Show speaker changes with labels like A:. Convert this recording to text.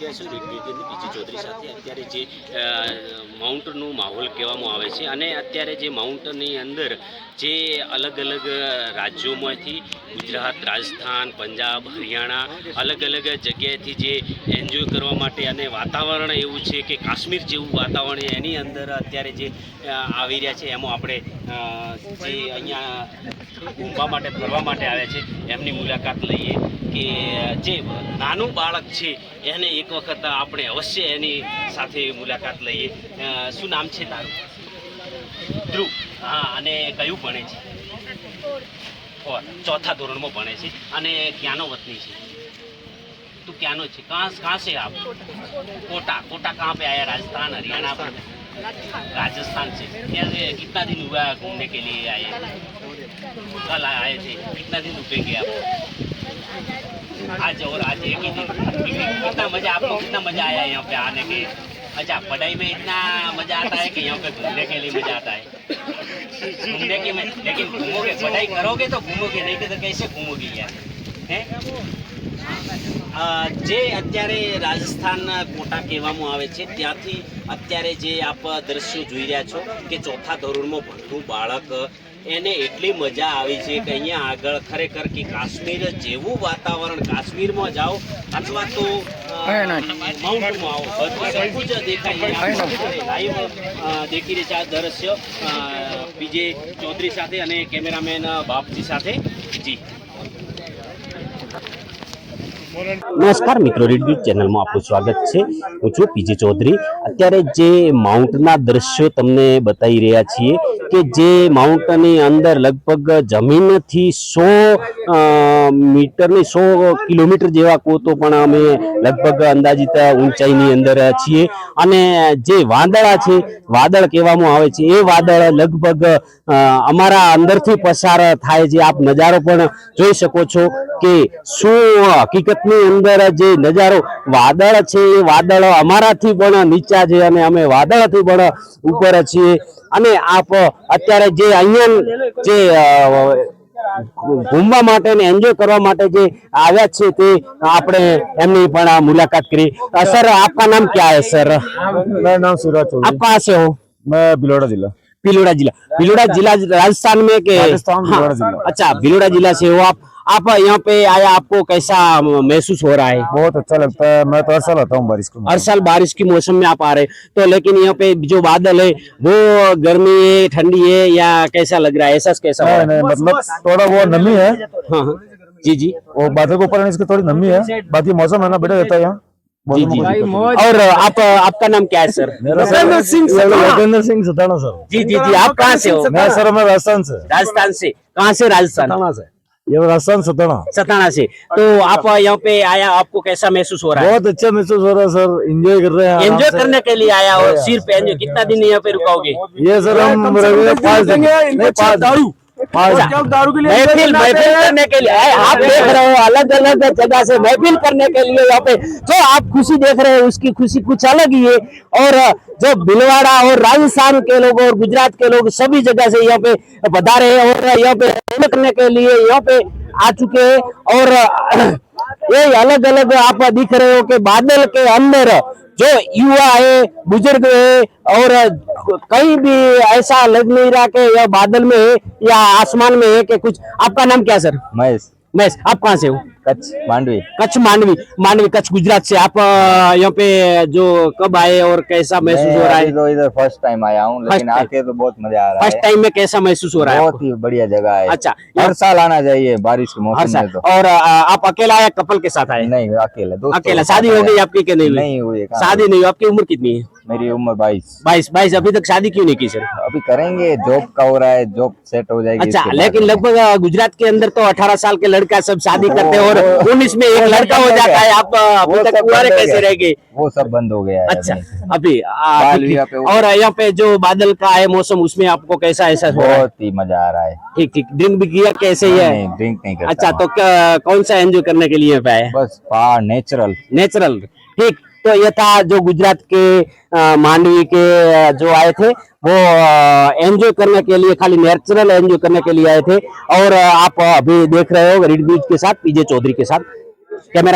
A: રહ્યા છો રેડિયો બીજી ચૌધરી સાથે અત્યારે જે માઉન્ટનું માહોલ કહેવામાં આવે છે અને અત્યારે જે માઉન્ટની અંદર જે અલગ અલગ રાજ્યોમાંથી ગુજરાત, રાજસ્થાન, પંજાબ, હરિયાણા અલગ અલગ જગ્યાએથી જે એન્જોય કરવા માટે અને વાતાવરણ એવું છે કે કાશ્મીર જેવું વાતાવરણ એની અંદર અત્યારે જે આવી રહ્યા છે એમાં આપણે જે અહીંયા ઘૂમવા માટે ફરવા માટે આવ્યા છે એમની મુલાકાત લઈએ કે જે નાનું બાળક છે એને એક વખત આપણે અવશ્ય એની સાથે મુલાકાત લઈએ। શું નામ છે તારું? ધ્રુવ। હા, અને કયું ભણે છે? ચોથા ધોરણમાં ભણે છે અને ક્યાંનો વતની છે? तू क्या नो छे? कहाँ से आप? कोटा। कोटा कहाँ पे आया? राजस्थान, हरियाणा पर? राजस्थान से। कैसे, कितना दिन हुआ घूमने के लिए आए? कल आए थे। कितना दिन रुकेंगे आप? आज और आज एक ही दिन। कितना मजा, आपको कितना मजा आया यहाँ पे आने के? अच्छा, पढ़ाई में इतना मजा आता है कि यहाँ पे घूमने के लिए मजा आता है? घूमने के में, लेकिन घूमोगे, पढ़ाई करोगे तो घूमोगे, नहीं तो कैसे घूमोगे यार? हैं? જે અત્યારે રાજસ્થાનના કોટા કહેવામાં આવે છે ત્યાંથી અત્યારે જે આપ દ્રશ્યો જોઈ રહ્યા છો કે ચોથા ધોરણમાં ભણતું બાળક એને એટલી મજા આવી છે કે અહીંયા આગળ ખરેખર કે કાશ્મીર જેવું વાતાવરણ, કાશ્મીરમાં જાઓ અથવા તો માઉન્ટમાં આવો બધું જ દેખાય। લાઈવ દેખી રહ્યા છે આ દ્રશ્ય બીજે ચૌધરી સાથે અને કેમેરામેન બાપજી સાથે। જી नमस्कार मित्रों, रेड न्यूज चैनल में आपનું સ્વાગત છે। હું છું પીજે ચૌધરી। અત્યારે જે માઉન્ટના દ્રશ્યો તમને બતાવી રહ્યા છીએ કે જે માઉન્ટની અંદર લગભગ જમીનથી 100 મીટરની 100 કિલોમીટર જેવા કહો તો પણ અમે લગભગ અંદાજિત ઊંચાઈની અંદર છીએ અને જે વાદળા છે, વાદળ કહેવામાં આવે છે, એ વાદળ લગભગ અમારા અંદરથી પસાર થાય છે। આપ નજારો પણ જોઈ શકો છો કે શું હકીકત अंदर जे नजारो वादळ छे ए वादळ अमाराथी पण नीचा छे अने अमे वादळथी पण ऊपर छीए अने आप अत्यारे जे अहींया जे घूमवा माटे ने एन्जॉय करवा माटे जे आव्या छे ते आपणे एमनी पण मुलाकात करी। सर, आपका नाम क्या है? सर,
B: मेरा नाम सूरज चौधरी।
A: आप कहाँ से हो?
B: मैं भिलोड़ा जिला।
A: भिलोड़ा जिला? भिलोड़ा जिला राजस्थान में के?
B: राजस्थान, भिलोड़ा जिला।
A: अच्छा, भिलोड़ा जिला से हो आप यहाँ पे आया, आपको कैसा महसूस हो रहा है?
B: बहुत अच्छा लगता है। मैं तो हर साल आता हूँ बारिश को।
A: हर साल बारिश की मौसम में आप आ रहे तो, लेकिन यहाँ पे जो बादल है वो गर्मी है, ठंडी है या कैसा लग रहा है? एहसास कैसा हो रहा है?
B: नहीं, मतलब थोड़ा वो नमी है।
A: हाँ हाँ, जी जी।
B: वो बादल के ऊपर इसकी थोड़ी नमी है, बाकी मौसम है ना बढ़िया रहता है यहाँ।
A: जी जी। और आपका नाम क्या है सर?
B: योगेंद्र सिंह सताना सर।
A: जी जी जी। आप कहाँ से हो?
B: मैं सर, मैं राजस्थान से।
A: राजस्थान से? कहाँ से? राजस्थान
B: से। ये राजस्थान सताना।
A: सताना से। तो आप यहाँ पे आया, आपको कैसा महसूस हो रहा है?
B: बहुत अच्छा महसूस हो रहा है सर। एंजॉय कर रहे हैं।
A: एंजॉय करने के लिए आया और सिर्फ एंजॉय? कितना दिन यहाँ पे रुकाओगे?
B: ये सर हम 5 दिन।
A: दारू के लिए महफिल करने के लिए आप देख रहे हो, अलग अलग जगह से महफिल करने के लिए यहाँ पे जो आप खुशी देख रहे हो उसकी खुशी कुछ अलग ही है। और जो भीलवाड़ा और राजस्थान के लोग और गुजरात के लोग सभी जगह से यहाँ पे पधारे हैं और यहाँ पे करने के लिए यहाँ पे आ चुके हैं। और ये अलग अलग आप दिख रहे हो कि बादल के अंदर जो युवा है, बुजुर्ग है और कहीं भी ऐसा लग नहीं रहा कि यह बादल में है या आसमान में है कि कुछ। आपका नाम क्या सर?
B: महेश।
A: महेश, आप कहाँ से हो?
B: कच्छ, मांडवी।
A: कच्छ, मांडवी। मांडवी, कच्छ, गुजरात से। आप यहाँ पे जो कब आए और कैसा महसूस हो रहा है?
B: तो इधर फर्स्ट टाइम आया हूँ, लेकिन आके तो बहुत मजा आ रहा है।
A: फर्स्ट टाइम में कैसा महसूस हो रहा है?
B: बहुत ही बढ़िया जगह है।
A: अच्छा,
B: हर साल आना चाहिए बारिश के मौसम में। तो
A: और आप अकेला आया, कपल के साथ आए?
B: नहीं, अकेला।
A: अकेला। शादी हो गई आपकी के नहीं?
B: नहीं हुई।
A: शादी नहीं हुई। आपकी उम्र कितनी है?
B: मेरी उम्र 22।
A: 22। अभी तक शादी क्यों नहीं की सर?
B: अभी करेंगे, जॉब का हो रहा है, जॉब सेट हो जाएगी।
A: अच्छा, लेकिन लगभग गुजरात के अंदर तो 18 साल के लड़का सब शादी करते हैं और 19 में एक लड़का हो जाता है। आप अभी तक कुंवारे कैसे रह गए?
B: वो सब बंद हो गया है।
A: अच्छा, अभी और यहाँ पे जो बादल का है मौसम, उसमें आपको कैसा एहसास हो रहा है?
B: बहुत ही मजा आ रहा है।
A: ठीक ठीक। ड्रिंक भी किया कैसे है?
B: नहीं, ड्रिंक नहीं करता।
A: अच्छा, तो कौन सा एंजॉय करने के लिए पे आए?
B: बस पहाड़, नेचुरल।
A: ठीक। तो ये था जो गुजरात के मांडवी के जो आए थे वो एंजॉय करने के लिए, खाली नेचुरल एंजॉय करने के लिए आए थे। और आप अभी देख रहे हो रेड न्यूज के साथ पीजे चौधरी के साथ। कैमरा